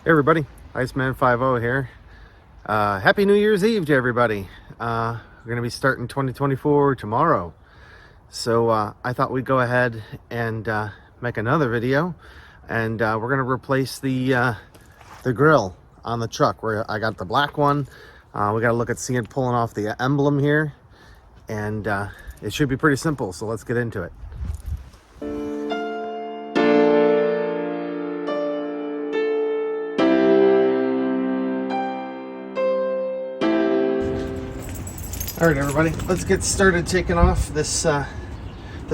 Hey everybody, Iceman50 here. Happy New Year's Eve to everybody. We're going to be starting 2024 tomorrow. So I thought we'd go ahead and make another video. And we're going to replace the grill on the truck. Where I got the black one. We got to look at seeing pulling off the emblem here. And it should be pretty simple, so let's get into it. All right, everybody, let's get started taking off this the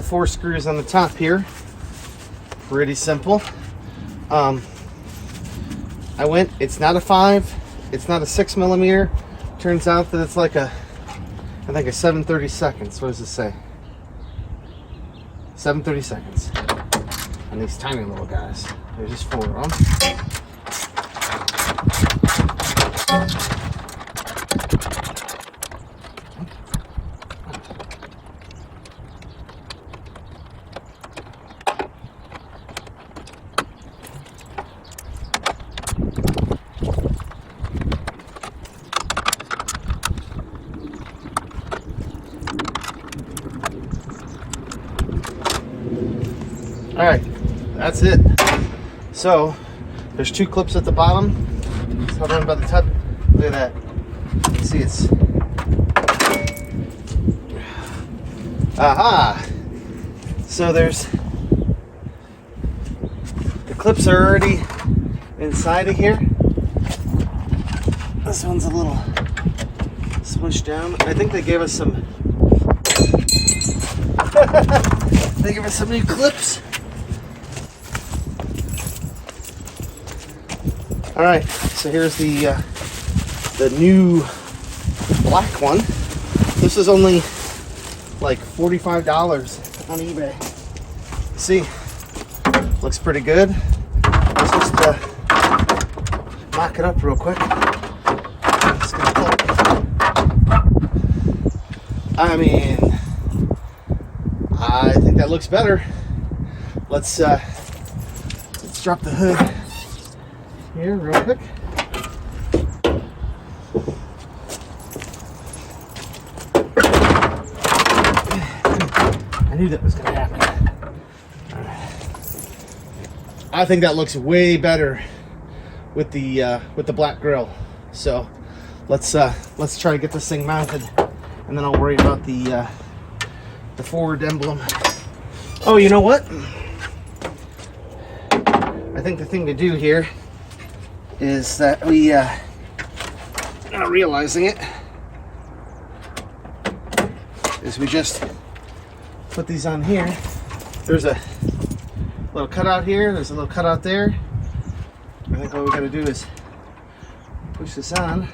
4 screws on the top here. Pretty simple. It's not a 5, it's not a 6mm. Turns out that it's like I think a 7/32. What does it say? 7/32. And these tiny little guys. There's just 4 of them. All right, that's it. So there's 2 clips at the bottom. It's hovering by the top. Look at that. You see it's aha. So there's the clips are already inside of here. This one's a little smushed down. I think they gave us some they gave us some new clips. All right, so here's the new black one. This is only like $45 on eBay. See, looks pretty good. Let's just mock it up real quick. I mean, I think that looks better. Let's drop the hood here real quick. I knew that was going to happen. All right. I think that looks way better with the black grill. So let's try to get this thing mounted, and then I'll worry about the forward emblem. Oh, you know what? I think the thing to do here is that we, not realizing it, is we just put these on here. There's a little cutout here, there's a little cutout there. I think all we gotta do is push this on.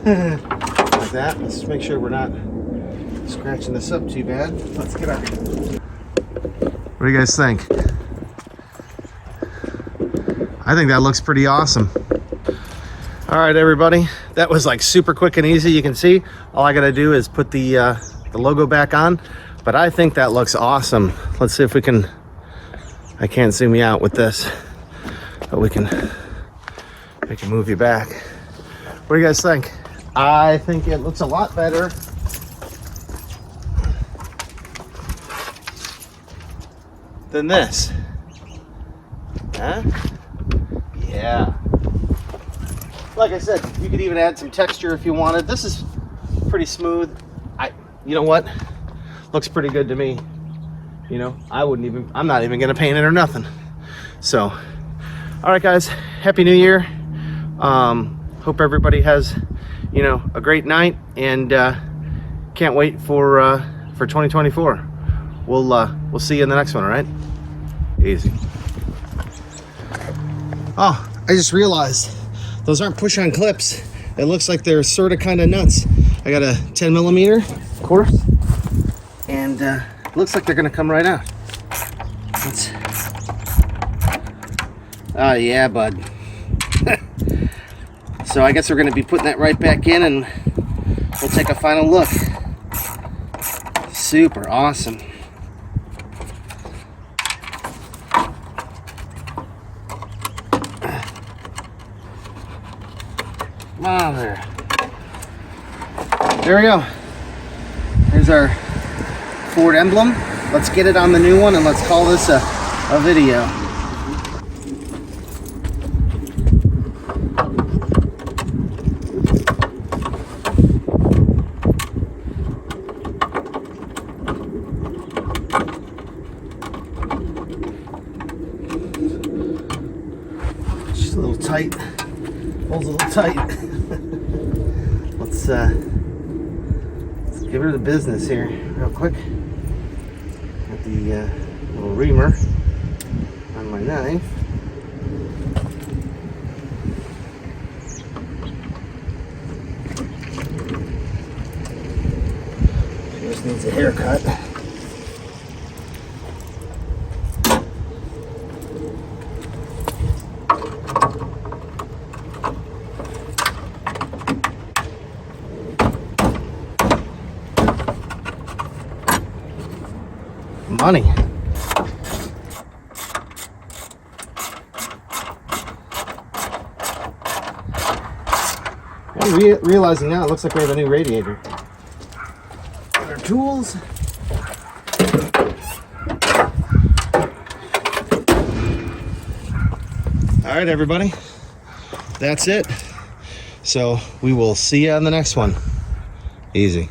Like that. Let's make sure we're not scratching this up too bad. Let's get out. What do you guys think? I think that looks pretty awesome. All right, everybody, that was like super quick and easy. You can see all I gotta do is put the logo back on, but I think that looks awesome. Let's see if we can, I can't zoom you out with this, but we can move you back. What do you guys think? I think it looks a lot better than this. Huh? Yeah. Like I said, you could even add some texture if you wanted. This is pretty smooth. You know what? Looks pretty good to me. You know, I'm not even gonna paint it or nothing. So, all right, guys, Happy New Year. Hope everybody has, you know, a great night, and can't wait for 2024. We'll see you in the next one. All right, easy. Oh, I just realized those aren't push-on clips. It looks like they're sort of kind of nuts. I got a 10mm, of course, and looks like they're gonna come right out. Yeah, bud. So I guess we're going to be putting that right back in, and we'll take a final look. Super awesome. Come on there. There we go. Here's our Ford emblem. Let's get it on the new one, and let's call this a video. Just a little tight. Pulls a little tight. Let's give her the business here real quick. Got the little reamer on my knife. She just needs a haircut. Money. I'm realizing now it looks like we have a new radiator. And our tools. All right, everybody. That's it. So we will see you on the next one. Easy.